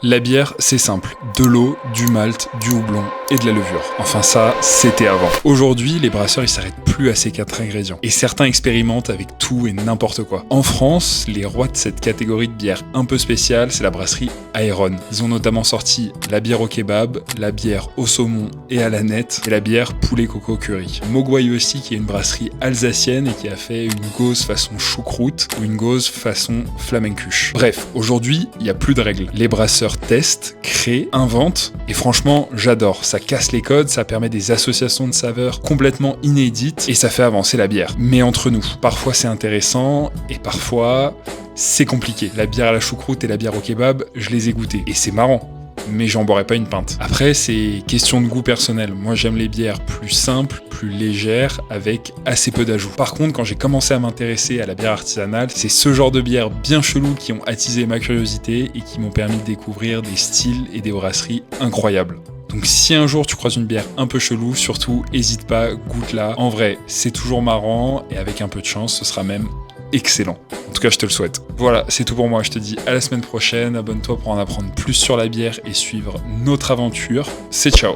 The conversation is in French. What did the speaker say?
La bière, c'est simple. De l'eau, du malt, du houblon et de la levure. Enfin ça, c'était avant. Aujourd'hui, les brasseurs, ils s'arrêtent plus à ces 4 ingrédients. Et certains expérimentent avec tout et n'importe quoi. En France, les rois de cette catégorie de bière un peu spéciale, c'est la brasserie Aéron. Ils ont notamment sorti la bière au kebab, la bière au saumon et à l'aneth, et la bière poulet coco curry. Mogwai aussi, qui est une brasserie alsacienne et qui a fait une gauze façon choucroute ou une gauze façon flamencuche. Bref, aujourd'hui, il n'y a plus de règles. Les brasseurs testent, créent, inventent, et franchement, j'adore. Ça casse les codes, ça permet des associations de saveurs complètement inédites, et ça fait avancer la bière. Mais entre nous, parfois c'est intéressant, et parfois c'est compliqué. La bière à la choucroute et la bière au kebab, je les ai goûtées, et c'est marrant. Mais j'en boirais pas une pinte. Après, c'est question de goût personnel. Moi, j'aime les bières plus simples, plus légères, avec assez peu d'ajouts. Par contre, quand j'ai commencé à m'intéresser à la bière artisanale, c'est ce genre de bières bien cheloues qui ont attisé ma curiosité et qui m'ont permis de découvrir des styles et des brasseries incroyables. Donc si un jour tu croises une bière un peu chelou, surtout, hésite pas, goûte-la. En vrai, c'est toujours marrant et avec un peu de chance, ce sera même excellent. En tout cas, je te le souhaite. Voilà, c'est tout pour moi. Je te dis à la semaine prochaine. Abonne-toi pour en apprendre plus sur la bière et suivre notre aventure. C'est ciao.